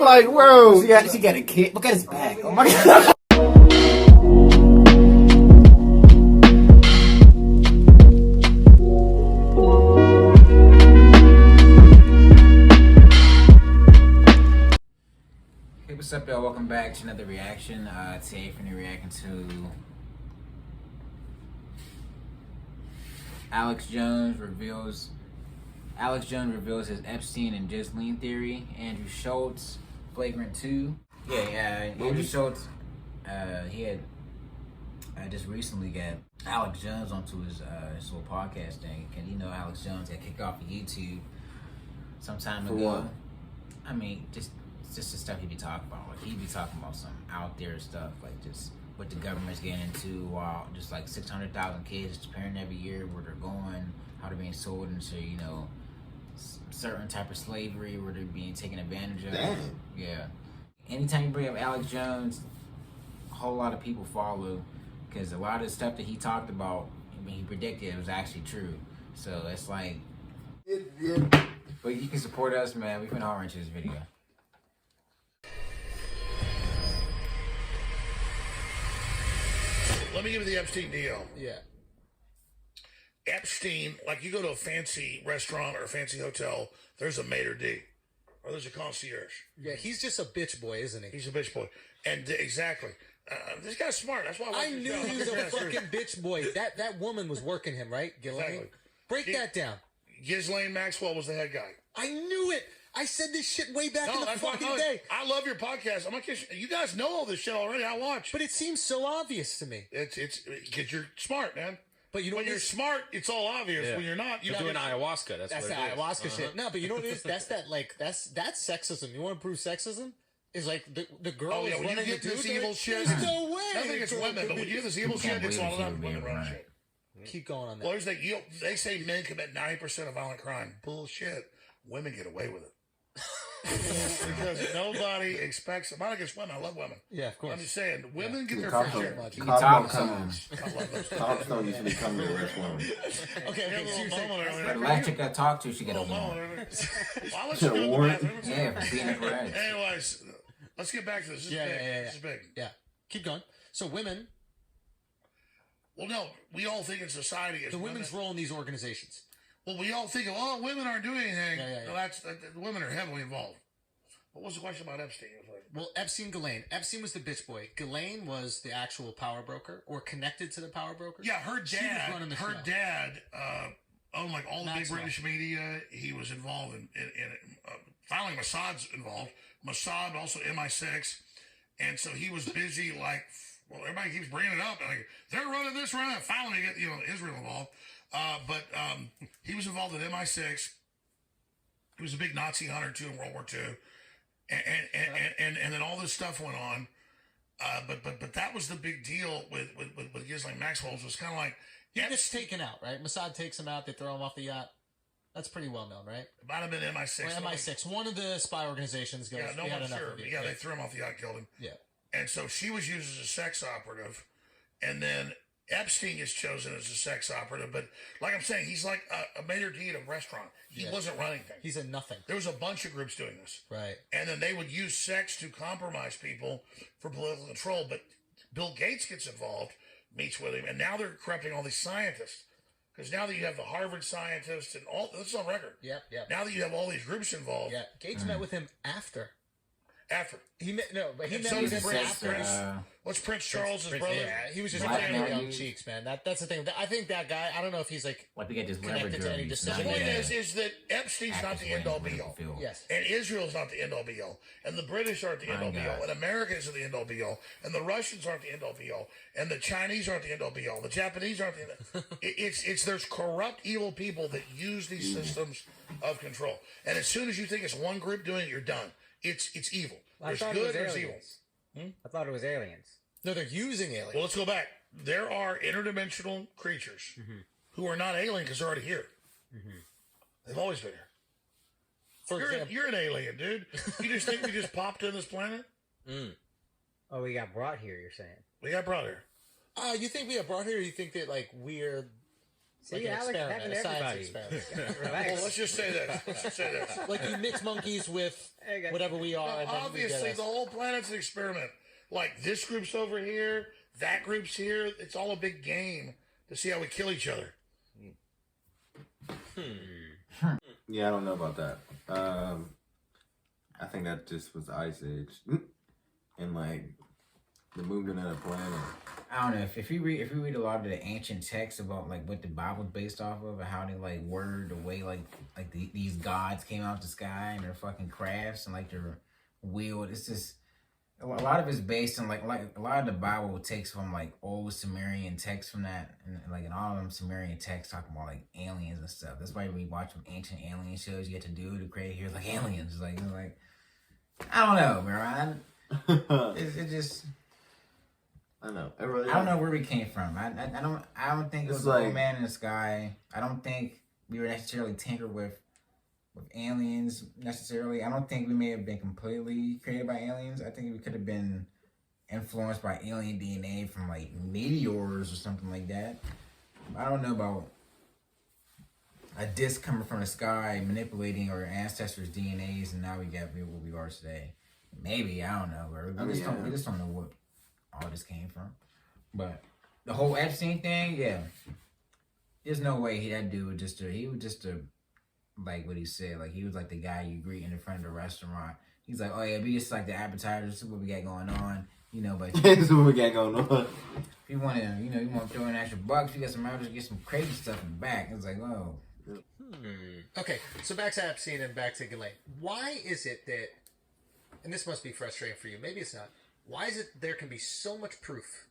like, bro. She got a kid. Look at his back. Oh my god. Hey, what's up, y'all? Welcome back to another reaction. Today, we're gonna reacting to Alex Jones reveals his Epstein and Ghislaine theory. Andrew Schulz, Flagrant 2. Andrew Schulz, he had just recently got Alex Jones onto his little podcast thing. And you know, Alex Jones got kicked off of YouTube some time ago. What? I mean, just the stuff he'd be talking about. Like, he'd be talking about some out there stuff, like just what the government's getting into, while just like 600,000 kids disappearing every year, where they're going, how they're being sold into, you know, certain type of slavery, where they're being taken advantage of. Damn. Yeah. Anytime you bring up Alex Jones, a whole lot of people follow, because a lot of the stuff that he talked about, I mean, he predicted it was actually true. So it's like, but you can support us, man. We've been all into this video. Let me give you the Epstein deal. Yeah. Epstein, like you go to a fancy restaurant or a fancy hotel, there's a maitre d', or there's a concierge. Yeah, he's just a bitch boy, isn't he? He's a bitch boy. And exactly. This guy's smart. That's why I knew he was a fucking bitch boy. That woman was working him, right? Ghislaine? Exactly. Break that down. Ghislaine Maxwell was the head guy. I kneue it. I said this shit way back in the fucking day. I love your podcast. I'm not kidding. You guys know all this shit already. I watch. But it seems so obvious to me. It's because you're smart, man. But you know when you're smart, it's all obvious. Yeah. When you're not, you're doing ayahuasca. That's the what it ayahuasca is. shit. No, but you know what it is? That's sexism. You want to prove sexism? Is like the girl oh, yeah, is when running you get the this dude. evil shit. There's no way. Nothing against women, but when you get this evil shit, it's all about women running shit. Keep going on that. Well, here's the, they say men commit 90% of violent crime. Bullshit. Women get away with it. Because nobody expects. I'm not against women. I love women. Yeah, of course. I'm just saying, women get their Cops fair share. Cops don't usually come to arrest women. Okay. The last chick I talked to, she got a warrant. Well, let's go to the bathroom. Yeah, for being a friend. Anyways, let's get back to this. This is big. This is big. Yeah. Keep going. So women. Well, no, we all think in society is the women's role in these organizations. Well, we all think, oh, women aren't doing anything. Yeah. No, the women are heavily involved. What was the question about Epstein? Well, Ghislaine. Epstein was the bitch boy. Ghislaine was the actual power broker, or connected to the power broker. Yeah, her dad owned like all the big Maxwell. British media. He was involved in finally Mossad's involved. Mossad, also MI6. And so he was busy like, well, everybody keeps bringing it up. Like, they're running this, running that. Finally, get Israel involved. But he was involved in MI6. He was a big Nazi hunter too in World War II, and then all this stuff went on. But that was the big deal with Ghislaine Maxwell. It was kind of like he gets taken out, right? Mossad takes him out. They throw him off the yacht. That's pretty well known, right? It might have been MI6. Or MI6, one of the spy organizations goes. Yeah, no one's sure. Yeah, they threw him off the yacht, killed him. Yeah, and so she was used as a sex operative, and then Epstein is chosen as a sex operative, but like I'm saying, he's like a maitre d' at a restaurant. He wasn't running things. He's a nothing. There was a bunch of groups doing this. Right. And then they would use sex to compromise people for political control. But Bill Gates gets involved, meets with him, and now they're corrupting all these scientists. Because now that you have the Harvard scientists and all, this is on record. Yep. Now that you have all these groups involved. Yeah. Gates met with him after. He met with him after. What's Prince Charles's brother? Yeah, he was just playing young cheeks, man. That's the thing. I think that guy. I don't know if he's like. What to get this connected to any decision. The point is that Epstein's not the end all be all. Yes. And Israel's not the end all be all. And the British aren't the end all be all. And America isn't the end all be all. And the Russians aren't the end all be all. And the Chinese aren't the end all be all. The Japanese aren't the end. It's there's corrupt, evil people that use these systems of control. And as soon as you think it's one group doing it, you're done. It's evil. There's good, there's evil. I thought it was aliens. No, they're using aliens. Well, let's go back. There are interdimensional creatures who are not alien because they're already here. They've always been here. You're an alien, dude. You just think we just popped in this planet? Oh, we got brought here, you're saying? We got brought here. You think we got brought here, or you think that like we're See, Like an Alex, experiment, happened to a science everybody. experiment. Relax. Well, let's just say this. Let's just say this. Like you mix monkeys with There you go. whatever we are. Now, and then we obviously, get us. the whole planet's an experiment. Like, this group's over here, that group's here. It's all a big game to see how we kill each other. Yeah, I don't know about that. I think that just was the Ice Age, and like the movement of the planet. I don't know if you read a lot of the ancient texts about like what the Bible's based off of and how they like worded the way like these gods came out the sky and their fucking crafts and like their will. It's just a lot of it's based on like a lot of the Bible takes from like old Sumerian texts from that and like in all of them Sumerian texts talking about like aliens and stuff. That's why we watch them ancient alien shows. You get to do to create here like aliens. Like I don't know, man. It just. I know. I don't know where we came from. I don't think it was It's the like- old man in the sky. I don't think we were necessarily tinkered with aliens necessarily. I don't think we may have been completely created by aliens. I think we could have been influenced by alien DNA from like meteors or something like that. I don't know about a disc coming from the sky manipulating our ancestors' DNAs, and now we got what we are today. Maybe, I don't know. Bro. We just don't know what all this came from. But the whole Epstein thing, yeah. There's no way that dude was just like what he said. Like he was like the guy you greet in the front of the restaurant. He's like, oh yeah, we just like the appetizers, this is what we got going on. You know, but This is what we got going on. if you want to, you want to throw in extra bucks, you got some out, just get some crazy stuff in the back. It's like, oh. Okay, so back to Epstein and back to Ghislaine. Why is it that, and this must be frustrating for you, maybe it's not, why is it there can be so much proof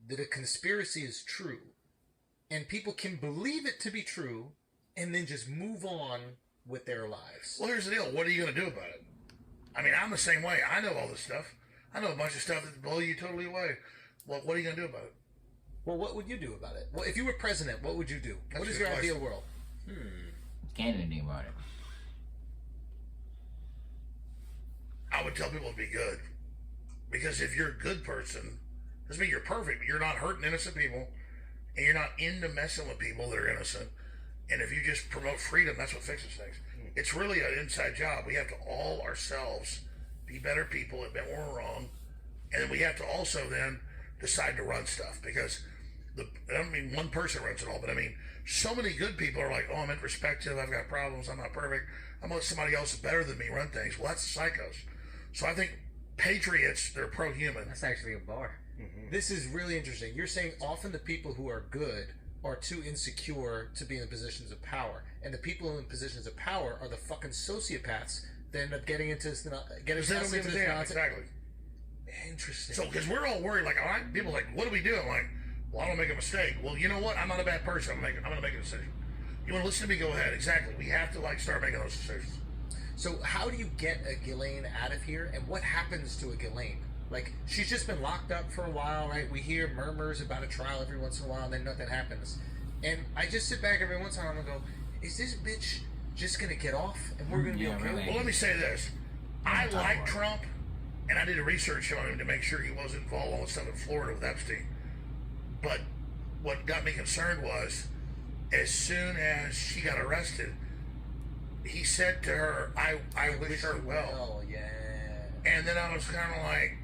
that a conspiracy is true and people can believe it to be true and then just move on with their lives? Well, here's the deal. What are you going to do about it? I mean, I'm the same way. I know all this stuff. I know a bunch of stuff that blow you totally away. Well, what are you going to do about it? Well, what would you do about it? Well, if you were president, what would you do? That's What a is good your ideal question. world? Can't do anything about it. I would tell people to be good. Because if you're a good person, doesn't mean you're perfect, but you're not hurting innocent people, and you're not into messing with people that are innocent. And if you just promote freedom, that's what fixes things. It's really an inside job. We have to all ourselves be better people, admit when we're wrong, and then we have to also then decide to run stuff. Because I don't mean one person runs it all, but I mean so many good people are like, oh, I'm introspective, I've got problems, I'm not perfect, I'm gonna let somebody else better than me run things. Well, that's the psychos. So I think patriots, they're pro-human. That's actually a bar. This is really interesting. You're saying often the people who are good are too insecure to be in positions of power, and the people in positions of power are the fucking sociopaths that end up getting into this, getting Because they don't us give into a this damn. nonsense. Exactly. Interesting. So, because we're all worried, like, all right, people are like, what do we do? I'm like, well, I don't make a mistake. Well, you know what? I'm not a bad person. I'm going to make a decision. You want to listen to me? Go ahead. Exactly. We have to, like, start making those decisions. So how do you get a Ghislaine out of here, and what happens to a Ghislaine? Like, she's just been locked up for a while, right? We hear murmurs about a trial every once in a while, and then nothing happens. And I just sit back every once in a while and go, is this bitch just going to get off, and we're going to be Yeah, okay? really. Well, let me say this. I like Trump, and I did a research on him to make sure he wasn't involved in all the stuff in Florida with Epstein. But what got me concerned was, as soon as she got arrested, he said to her, I wish her well. Yeah. And then I was kind of like,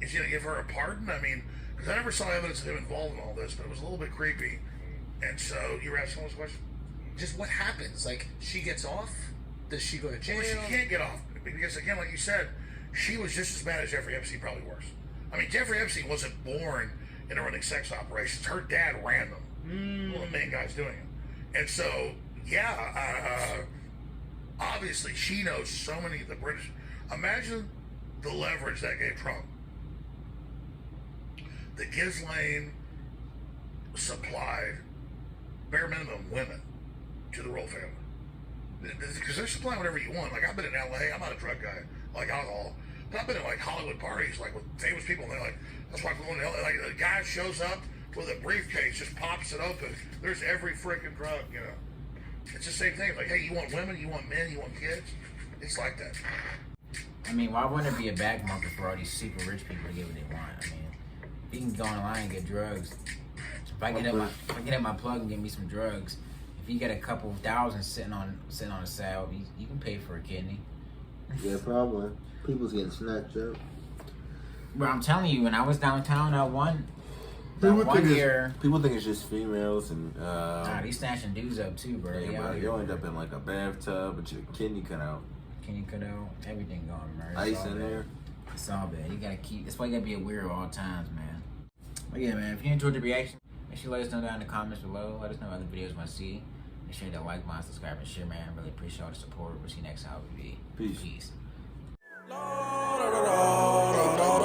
is he going to give her a pardon? I mean, because I never saw evidence of him involved in all this, but it was a little bit creepy. And so you were asking this question? Just what happens? Like, she gets off? Does she go to jail? Well, she can't get off. Because, again, like you said, she was just as bad as Jeffrey Epstein, probably worse. I mean, Jeffrey Epstein wasn't born into running sex operations. Her dad ran them. One of the main guys doing it. And so, yeah, obviously she knows so many of the British. Imagine the leverage that gave Trump. The Ghislaine supplied bare minimum women to the royal family. Because they're supplying whatever you want. Like, I've been in LA, I'm not a drug guy, like alcohol. But I've been in like Hollywood parties, like with famous people, and they're like, that's why I'm going to LA. Like, the guy shows up with a briefcase, just pops it open. There's every freaking drug, you know. It's the same thing. Like, hey, you want women, you want men, you want kids? It's like that. I mean, why wouldn't it be a back market for all these super rich people to get what they want? I mean, you can go online and get drugs If I get at my plug and get me some drugs, if you get a couple thousand sitting on a sale, you can pay for a kidney. Yeah, probably. People's getting snatched up. Bro, I'm telling you, when I was downtown one year, People think it's just females and nah, they snatching dudes up too, bro. yeah, bro, you'll end up in like a bathtub with your kidney cut out. Kidney cut out, everything going, man. Ice in there. It's all bad. You gotta keep. That's why you gotta be aware of all times, man. But yeah, man. If you enjoyed the reaction, make sure you let us know down in the comments below. Let us know other videos you want to see. Make sure to like, subscribe, and share, man. Really appreciate all the support. We'll see you next time. Peace. Peace. No, no, no, no, no.